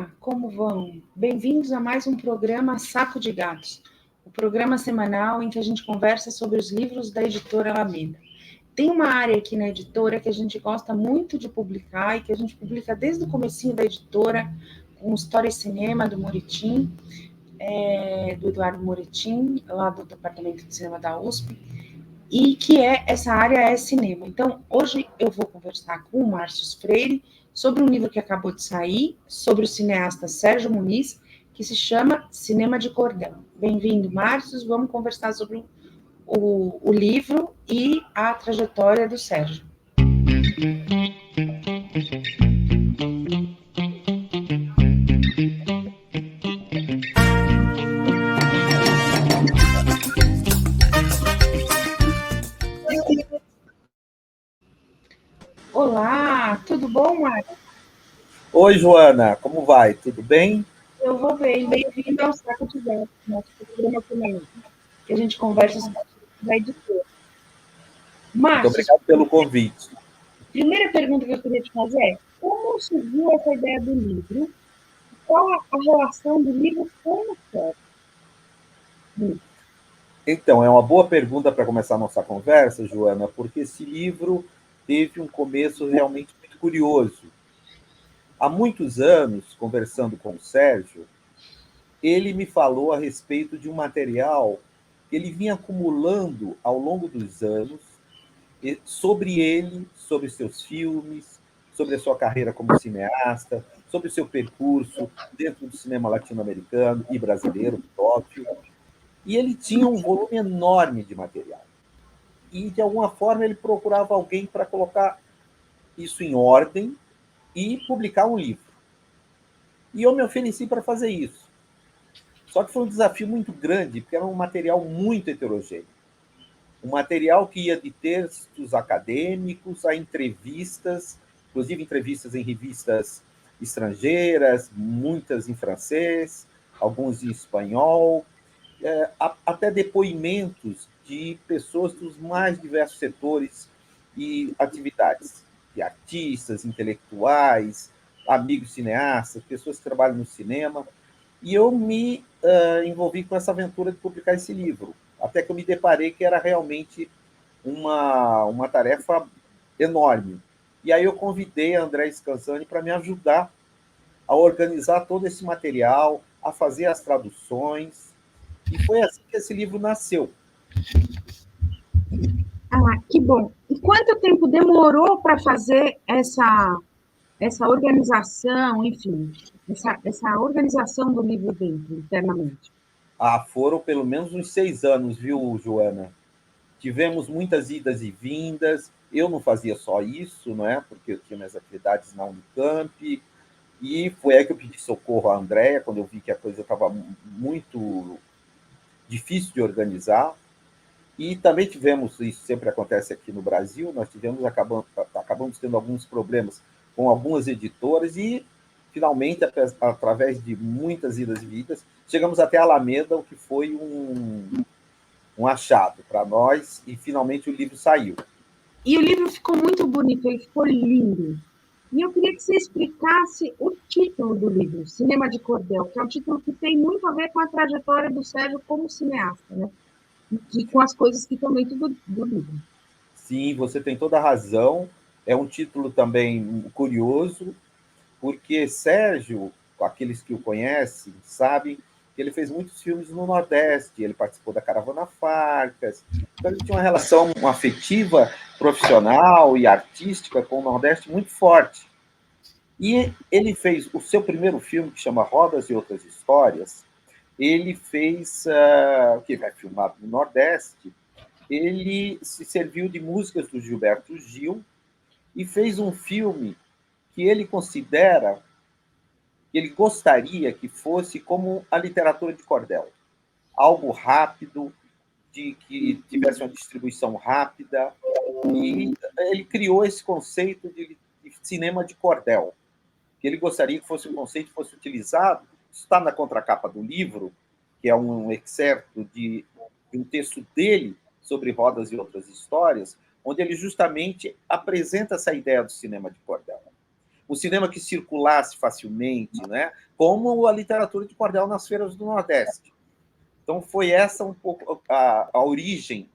Olá, como vão? Bem-vindos a mais um programa Saco de Gatos, o programa semanal em que a gente conversa sobre os livros da editora Alameda. Tem uma área aqui na editora que a gente gosta muito de publicar e que a gente publica desde o comecinho da editora, com História e Cinema, do Moretim, do Eduardo Moretim, lá do Departamento de Cinema da USP, e que essa área é cinema. Então, hoje eu vou conversar com o Márcio Freire sobre um livro que acabou de sair, sobre o cineasta Sérgio Muniz, que se chama Cinema de Cordel. Bem-vindo, Márcio. Vamos conversar sobre o livro e a trajetória do Sérgio. Olá, tudo bom, Márcio? Oi, Joana, como vai? Tudo bem? Eu vou bem, bem-vindo ao Saco de Gatos, nosso programa também, que a gente conversa sobre a editora. Muito Márcio, obrigado pelo convite. primeira pergunta que eu queria te fazer é: como surgiu essa ideia do livro? Qual a relação do livro com o Sérgio? Então, é uma boa pergunta para começar a nossa conversa, Joana, porque esse livro teve um começo realmente muito curioso. Há muitos anos, conversando com o Sérgio, ele me falou a respeito de um material que ele vinha acumulando ao longo dos anos sobre ele, sobre seus filmes, sobre a sua carreira como cineasta, sobre o seu percurso dentro do cinema latino-americano e brasileiro, óbvio. E ele tinha um volume enorme de material. E, de alguma forma, ele procurava alguém para colocar isso em ordem e publicar um livro. E eu me ofereci para fazer isso. Só que foi um desafio muito grande, porque era um material muito heterogêneo. Um material que ia de textos acadêmicos a entrevistas, inclusive entrevistas em revistas estrangeiras, muitas em francês, alguns em espanhol, até depoimentos de pessoas dos mais diversos setores e atividades, de artistas, intelectuais, amigos cineastas, pessoas que trabalham no cinema. E eu me envolvi com essa aventura de publicar esse livro, até que eu me deparei que era realmente uma tarefa enorme. E aí eu convidei a André Scanzani para me ajudar a organizar todo esse material, a fazer as traduções, e foi assim que esse livro nasceu. Ah, que bom. E quanto tempo demorou para fazer essa organização, enfim, essa organização do livro dentro, internamente? Foram pelo menos uns 6 anos, viu, Joana? Tivemos muitas idas e vindas. Eu não fazia só isso, não é? Porque eu tinha minhas atividades na Unicamp, e foi aí que eu pedi socorro à Andréia, quando eu vi que a coisa estava muito difícil de organizar. E também tivemos, isso sempre acontece aqui no Brasil, nós acabamos tendo alguns problemas com algumas editoras e, finalmente, através de muitas idas e vindas, chegamos até a Alameda, o que foi um achado para nós, e finalmente o livro saiu. E o livro ficou muito bonito, ele ficou lindo. E eu queria que você explicasse o título do livro, Cinema de Cordel, que é um título que tem muito a ver com a trajetória do Sérgio como cineasta, né? E com as coisas que estão dentro do livro. Sim, você tem toda a razão. É um título também curioso, porque Sérgio, aqueles que o conhecem, sabem que ele fez muitos filmes no Nordeste, ele participou da Caravana Farcas, então ele tinha uma relação afetiva, profissional e artística com o Nordeste muito forte. E ele fez o seu primeiro filme, que chama Rodas e Outras Histórias, ele fez, que vai filmado no Nordeste, ele se serviu de músicas do Gilberto Gil e fez um filme que ele considera, que ele gostaria que fosse como a literatura de cordel. Algo rápido, que tivesse uma distribuição rápida. E ele criou esse conceito de cinema de cordel, que ele gostaria que fosse um conceito que fosse utilizado. Isso está na contracapa do livro, que é um excerto de um texto dele sobre Rodas e Outras Histórias, onde ele justamente apresenta essa ideia do cinema de cordel. um cinema que circulasse facilmente, né? Como a literatura de cordel nas feiras do Nordeste. Então, foi essa um pouco a origem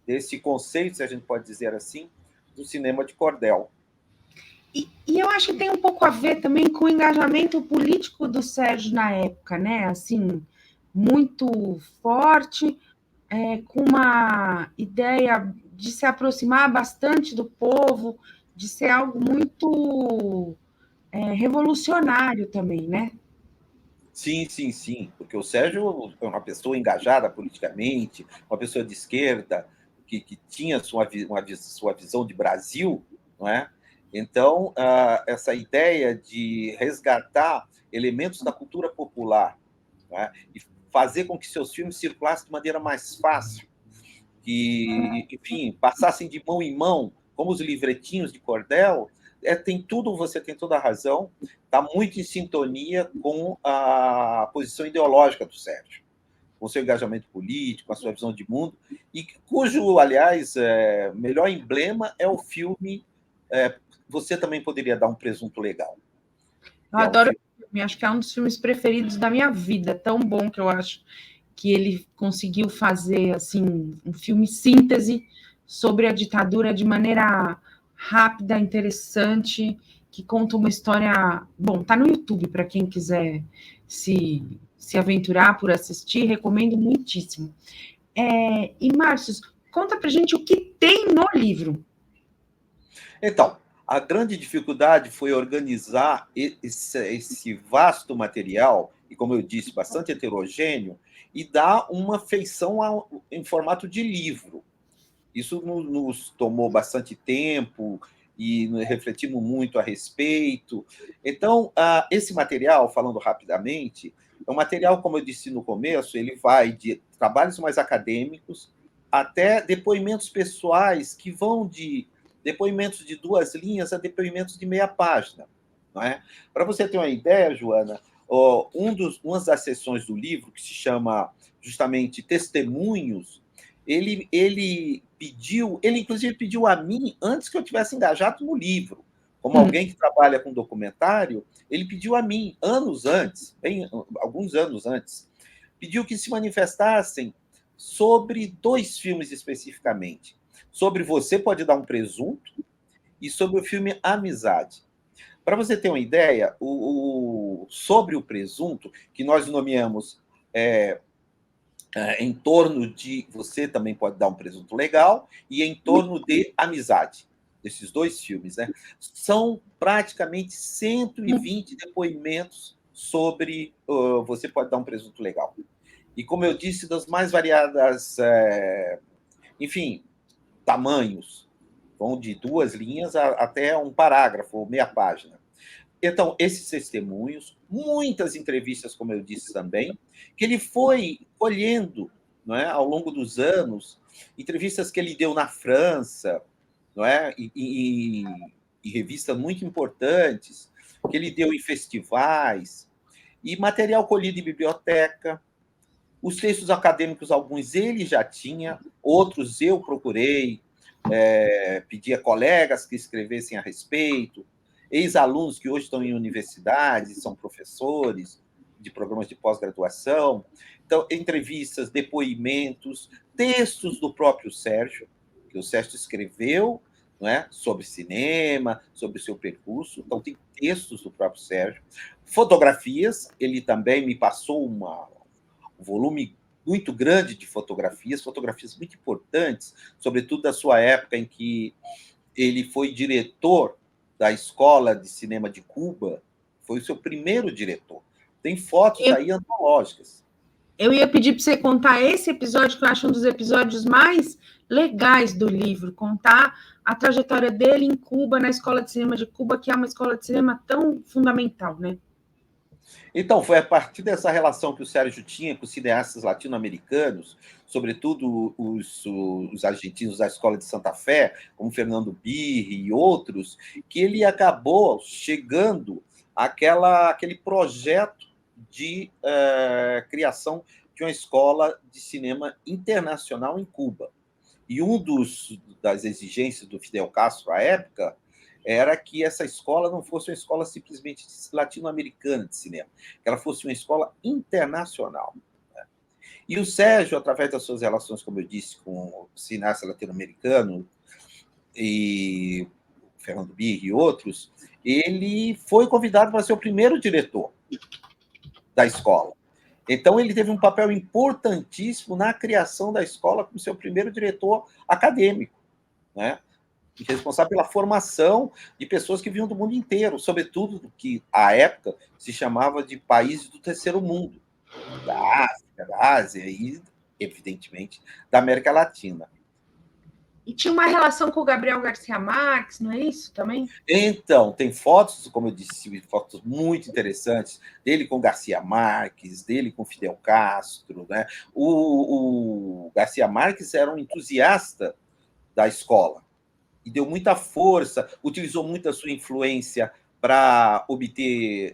desse conceito, se a gente pode dizer assim, do cinema de cordel. E eu acho que tem um pouco a ver também com o engajamento político do Sérgio na época, né? Assim, muito forte, com uma ideia de se aproximar bastante do povo, de ser algo muito revolucionário também, né? Sim, sim, sim, porque o Sérgio é uma pessoa engajada politicamente, uma pessoa de esquerda, que tinha sua visão de Brasil, não é? Então, essa ideia de resgatar elementos da cultura popular, não é? E fazer com que seus filmes circulassem de maneira mais fácil, que, enfim, passassem de mão em mão, como os livretinhos de cordel, você tem toda a razão, está muito em sintonia com a posição ideológica do Sérgio, com o seu engajamento político, com a sua visão de mundo, e cujo, aliás, melhor emblema é o filme Você Também Poderia Dar um Presunto Legal. Eu adoro o filme, acho que é um dos filmes preferidos da minha vida, tão bom que eu acho que ele conseguiu fazer assim um filme síntese sobre a ditadura de maneira rápida, interessante, que conta uma história. Bom, tá no YouTube para quem quiser se aventurar por assistir, recomendo muitíssimo. E Márcio, conta pra gente o que tem no livro. Então, a grande dificuldade foi organizar esse vasto material, e como eu disse, bastante heterogêneo, e dar uma feição em formato de livro. Isso nos tomou bastante tempo e refletimos muito a respeito. Então, esse material, falando rapidamente, é um material, como eu disse no começo, ele vai de trabalhos mais acadêmicos até depoimentos pessoais que vão de depoimentos de 2 linhas a depoimentos de meia página. Não é? Para você ter uma ideia, Joana, uma das sessões do livro, que se chama justamente Testemunhos, ele inclusive pediu a mim, antes que eu tivesse engajado no livro, como alguém que trabalha com documentário, ele pediu a mim, anos antes, alguns anos antes, pediu que se manifestassem sobre 2 filmes especificamente. Sobre Você Pode Dar um Presunto e sobre o filme Amizade. Para você ter uma ideia, sobre o presunto, que nós nomeamos em torno de Você Também Pode Dar um Presunto Legal e em torno de Amizade, desses 2 filmes, né? São praticamente 120 depoimentos sobre Você Pode Dar um Presunto Legal. E, como eu disse, das mais variadas, enfim, tamanhos, vão de 2 linhas até um parágrafo, ou meia página. Então, esses testemunhos, muitas entrevistas, como eu disse também, que ele foi colhendo, não é, ao longo dos anos, entrevistas que ele deu na França, não é, e revistas muito importantes, que ele deu em festivais, e material colhido em biblioteca. Os textos acadêmicos, alguns ele já tinha, outros eu procurei, pedi a colegas que escrevessem a respeito, ex-alunos que hoje estão em universidades, são professores de programas de pós-graduação. Então, entrevistas, depoimentos, textos do próprio Sérgio, que o Sérgio escreveu, não é, sobre cinema, sobre o seu percurso. Então, tem textos do próprio Sérgio. Fotografias, ele também me passou um volume muito grande de fotografias muito importantes, sobretudo da sua época em que ele foi diretor da Escola de Cinema de Cuba, foi o seu primeiro diretor. Tem fotos aí antológicas. Eu ia pedir para você contar esse episódio, que eu acho um dos episódios mais legais do livro, contar a trajetória dele em Cuba, na Escola de Cinema de Cuba, que é uma escola de cinema tão fundamental, né? Então, foi a partir dessa relação que o Sérgio tinha com os cineastas latino-americanos, sobretudo os argentinos da Escola de Santa Fé, como Fernando Birri e outros, que ele acabou chegando àquele projeto de criação de uma escola de cinema internacional em Cuba. E das exigências do Fidel Castro à época era que essa escola não fosse uma escola simplesmente latino-americana de cinema, que ela fosse uma escola internacional. E o Sérgio, através das suas relações, como eu disse, com o cineasta latino-americano e Fernando Birri e outros, ele foi convidado para ser o primeiro diretor da escola. Então, ele teve um papel importantíssimo na criação da escola como seu primeiro diretor acadêmico, né? Responsável pela formação de pessoas que vinham do mundo inteiro, sobretudo do que, à época, se chamava de países do terceiro mundo, da África, da Ásia e, evidentemente, da América Latina. E tinha uma relação com o Gabriel Garcia Marques, não é isso também? Então, tem fotos, como eu disse, fotos muito interessantes, dele com Garcia Marques, dele com Fidel Castro, né? O Garcia Marques era um entusiasta da escola e deu muita força, utilizou muito a sua influência para obter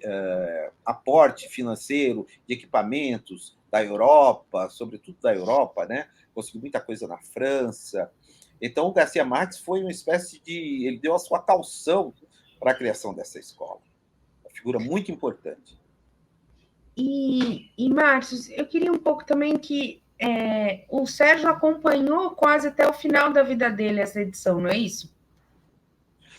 aporte financeiro de equipamentos da Europa, sobretudo da Europa, né? Conseguiu muita coisa na França. Então, o Garcia Marques foi uma espécie de... Ele deu a sua caução para a criação dessa escola. Uma figura muito importante. E Márcio, eu queria um pouco também que o Sérgio acompanhou quase até o final da vida dele essa edição, não é isso?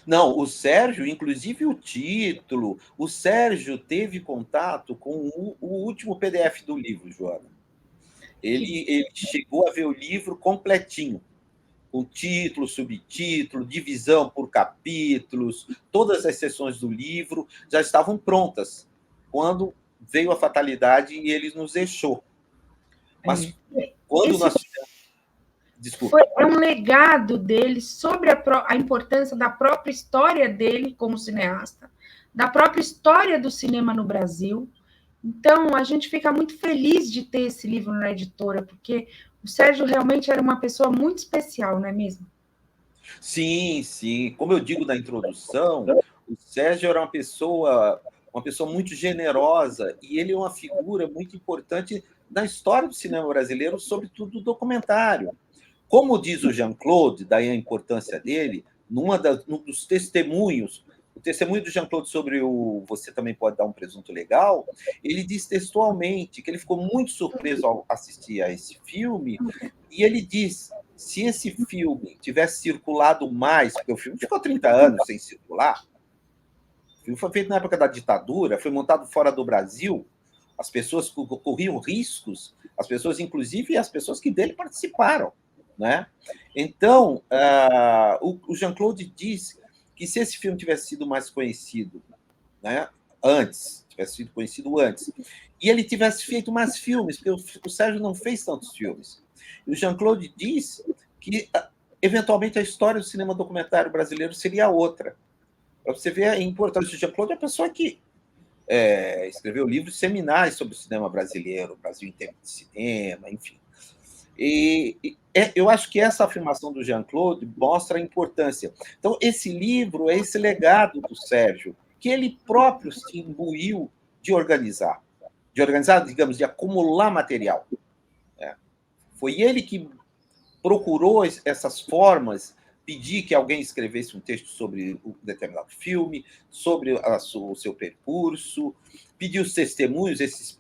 Não, o Sérgio, inclusive o título, o Sérgio teve contato com o último PDF do livro, Joana. Ele chegou a ver o livro completinho, com título, subtítulo, divisão por capítulos, todas as seções do livro já estavam prontas quando veio a fatalidade e ele nos deixou. Mas quando nós... Desculpa. Foi um legado dele sobre a importância da própria história dele como cineasta, da própria história do cinema no Brasil. Então, a gente fica muito feliz de ter esse livro na editora, porque o Sérgio realmente era uma pessoa muito especial, não é mesmo? Sim, sim. Como eu digo na introdução, o Sérgio era uma pessoa muito generosa e ele é uma figura muito importante na história do cinema brasileiro, sobretudo do documentário. Como diz o Jean-Claude, daí a importância dele, num dos testemunhos, o testemunho do Jean-Claude sobre o Você Também Pode Dar um Presunto Legal, ele diz textualmente que ele ficou muito surpreso ao assistir a esse filme, e ele diz: se esse filme tivesse circulado mais, porque o filme ficou 30 anos sem circular, o filme foi feito na época da ditadura, foi montado fora do Brasil, as pessoas corriam riscos, as pessoas, inclusive as pessoas que dele participaram, né? Então, o Jean-Claude diz que se esse filme tivesse sido mais conhecido, né, tivesse sido conhecido antes, e ele tivesse feito mais filmes, porque o Sérgio não fez tantos filmes. E o Jean-Claude diz que, eventualmente, a história do cinema documentário brasileiro seria outra. Para você ver a importância do Jean-Claude, é a pessoa que escreveu livros seminais sobre o cinema brasileiro, o Brasil em tempo de cinema, enfim. Eu acho que essa afirmação do Jean-Claude mostra a importância. Então, esse livro é esse legado do Sérgio, que ele próprio se imbuiu de organizar, digamos, de acumular material. Foi ele que procurou essas formas, pedir que alguém escrevesse um texto sobre um determinado filme, sobre o seu percurso, pedir os testemunhos, esses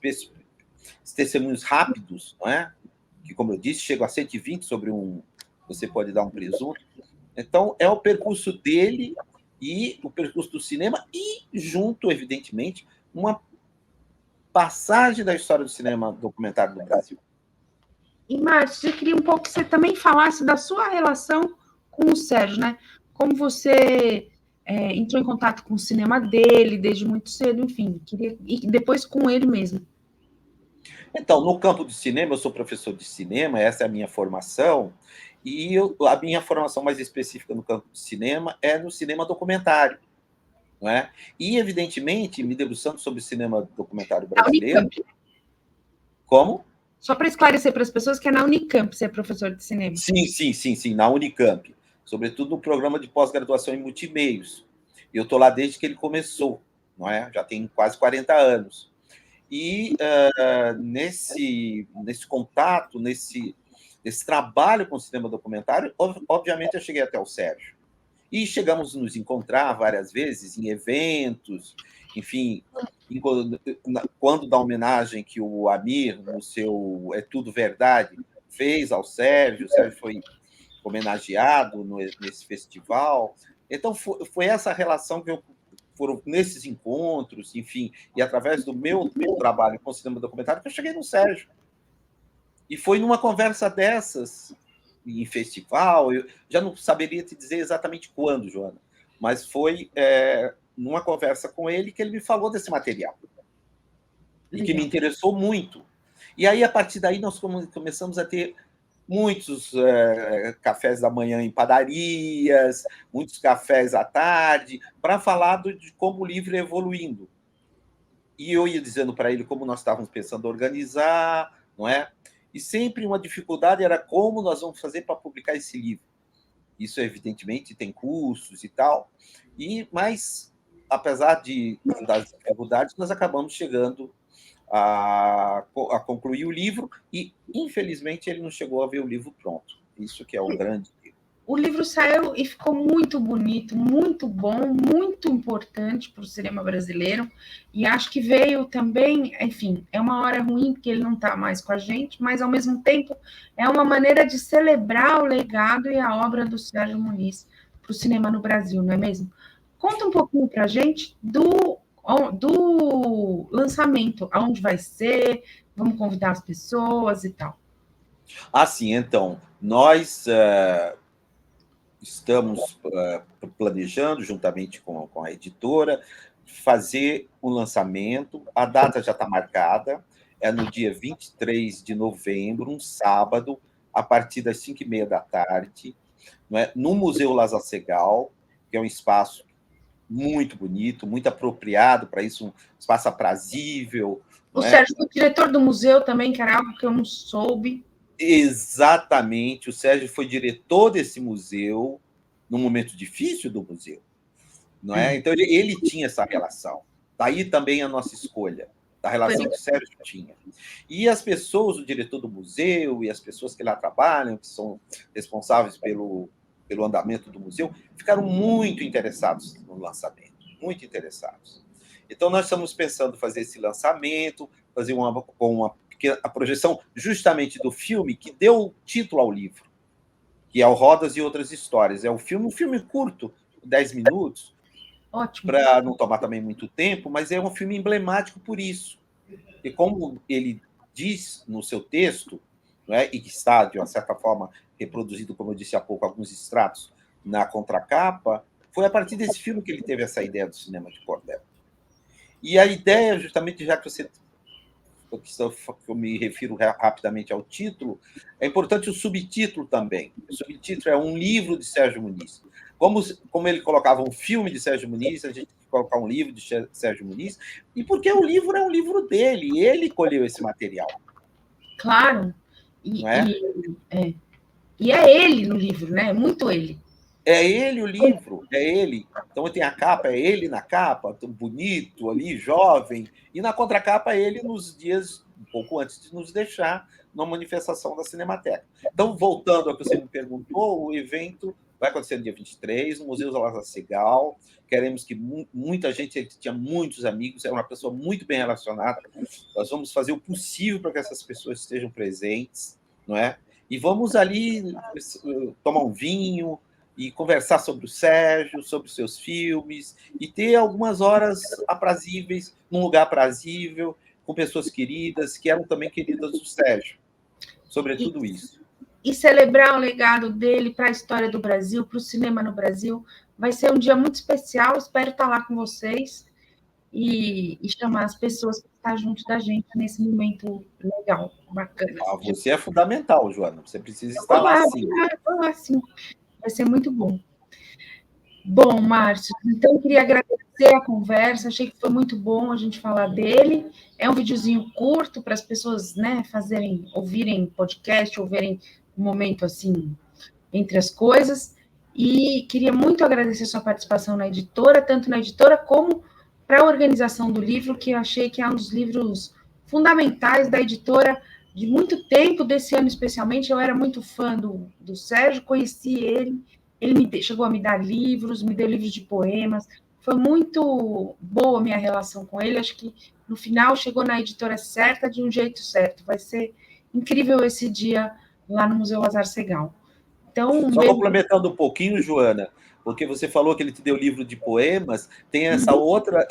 testemunhos rápidos, não é? Que, como eu disse, chegam a 120 sobre Você Pode Dar um Presunto. Então, é o percurso dele e o percurso do cinema e, junto, evidentemente, uma passagem da história do cinema documentário no Brasil. E, Márcio, eu queria um pouco que você também falasse da sua relação com o Sérgio, né? Como você entrou em contato com o cinema dele desde muito cedo, enfim, e depois com ele mesmo. Então, no campo do cinema, eu sou professor de cinema, essa é a minha formação, e a minha formação mais específica no campo do cinema é no cinema documentário. Não é? E, evidentemente, me debruçando sobre o cinema documentário brasileiro. Como? Só para esclarecer para as pessoas que é na Unicamp você é professor de cinema. Sim, na Unicamp. Sobretudo no programa de pós-graduação em multimeios. E eu estou lá desde que ele começou, não é? Já tem quase 40 anos. E nesse contato, nesse trabalho com o cinema documentário, obviamente eu cheguei até o Sérgio. E chegamos a nos encontrar várias vezes em eventos, enfim, quando da homenagem que o Amir, no seu É Tudo Verdade, fez ao Sérgio, o Sérgio foi homenageado nesse festival. Então, foi essa relação que foram nesses encontros, enfim, e através do meu trabalho com cinema documentário, que eu cheguei no Sérgio. E foi numa conversa dessas, em festival, eu já não saberia te dizer exatamente quando, Joana, mas foi numa conversa com ele que ele me falou desse material. E que me interessou muito. E aí, a partir daí, nós começamos a ter muitos cafés da manhã em padarias, muitos cafés à tarde, para falar de como o livro é evoluindo. E eu ia dizendo para ele como nós estávamos pensando em organizar, não é? E sempre uma dificuldade era como nós vamos fazer para publicar esse livro. Isso, evidentemente, tem custos e tal, mas, apesar das dificuldades, nós acabamos chegando a concluir o livro e, infelizmente, ele não chegou a ver o livro pronto. Isso que é o grande erro. O livro saiu e ficou muito bonito, muito bom, muito importante para o cinema brasileiro, e acho que veio também, enfim, é uma hora ruim porque ele não está mais com a gente, mas, ao mesmo tempo, é uma maneira de celebrar o legado e a obra do Sérgio Muniz para o cinema no Brasil, não é mesmo? Conta um pouquinho para a gente do lançamento, aonde vai ser, vamos convidar as pessoas e tal. Assim, então, nós estamos planejando, juntamente com a editora, fazer um lançamento. A data já está marcada, é no dia 23 de novembro, um sábado, a partir das 5h30 da tarde, no Museu Lázaro Segall, que é um espaço muito bonito, muito apropriado para isso, um espaço aprazível. O Sérgio foi diretor do museu também, que era algo que eu não soube. Exatamente, o Sérgio foi diretor desse museu, num momento difícil do museu, não é? Então, ele tinha essa relação. Daí também a nossa escolha, da relação que o Sérgio tinha. E as pessoas, o diretor do museu e as pessoas que lá trabalham, que são responsáveis pelo andamento do museu, ficaram muito interessados no lançamento, muito interessados. Então, nós estamos pensando em fazer esse lançamento, fazer a projeção justamente do filme que deu título ao livro, que é o Rodas e Outras Histórias. É um filme curto, 10 minutos, para não tomar também muito tempo, mas é um filme emblemático por isso. E como ele diz no seu texto, e que está, de uma certa forma, reproduzido, como eu disse há pouco, alguns extratos na contracapa, foi a partir desse filme que ele teve essa ideia do cinema de cordel. E a ideia, justamente, já que eu me refiro rapidamente ao título, é importante o subtítulo também. O subtítulo é um livro de Sérgio Muniz. Como ele colocava um filme de Sérgio Muniz, a gente tem que colocar um livro de Sérgio Muniz, e porque o livro é um livro dele, ele colheu esse material. Claro. E é ele no livro, né? É muito ele. É ele o livro, é ele. Então tem a capa, é ele na capa, tão bonito ali, jovem, e na contracapa ele nos dias um pouco antes de nos deixar na manifestação da Cinemateca. Então, voltando ao que você me perguntou, o evento vai acontecer no dia 23, no Museu Lázaro Segall. Queremos que muita gente, ele tinha muitos amigos, é uma pessoa muito bem relacionada. Nós vamos fazer o possível para que essas pessoas estejam presentes, não é? E vamos ali tomar um vinho e conversar sobre o Sérgio, sobre os seus filmes, e ter algumas horas aprazíveis, num lugar aprazível, com pessoas queridas, que eram também queridas do Sérgio, sobre tudo isso. E celebrar o legado dele para a história do Brasil, para o cinema no Brasil. Vai ser um dia muito especial, espero estar lá com vocês e chamar as pessoas para estar junto da gente nesse momento legal, bacana. Você é fundamental, Joana, você precisa estar lá sim. Vou lá sim. Vai ser muito bom. Bom, Márcio, então eu queria agradecer a conversa, achei que foi muito bom a gente falar dele. É um videozinho curto para as pessoas, né, ouvirem podcast, ouvirem um momento assim entre as coisas. E queria muito agradecer a sua participação na editora, tanto na editora como para a organização do livro, que eu achei que é um dos livros fundamentais da editora de muito tempo, desse ano especialmente. Eu era muito fã do Sérgio, conheci ele Ele chegou a me dar livros, me deu livros de poemas. Foi muito boa a minha relação com ele. Acho que no final chegou na editora certa, de um jeito certo. Vai ser incrível esse dia lá no Museu Lazar Segal. Então, Só complementando um pouquinho, Joana, porque você falou que ele te deu livro de poemas, tem essa outra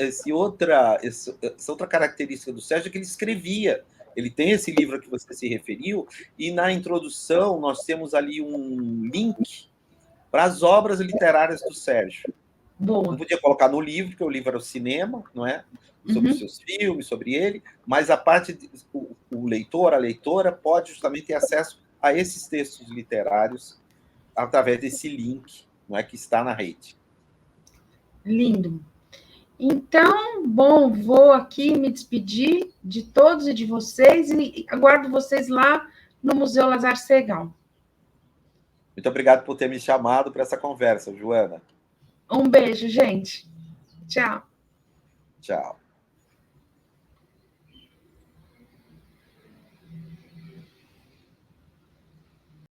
característica do Sérgio, que ele escrevia. Ele tem esse livro a que você se referiu, e na introdução nós temos ali um link para as obras literárias do Sérgio. Boa. Não podia colocar no livro, porque o livro era o cinema, não é? Sobre os seus filmes, sobre ele, mas a parte o leitor, a leitora, pode justamente ter acesso a esses textos literários através desse link, não é, que está na rede. Lindo. Então, bom, vou aqui me despedir de todos e de vocês e aguardo vocês lá no Museu Lazar Segal. Muito obrigado por ter me chamado para essa conversa, Joana. Um beijo, gente. Tchau. Tchau.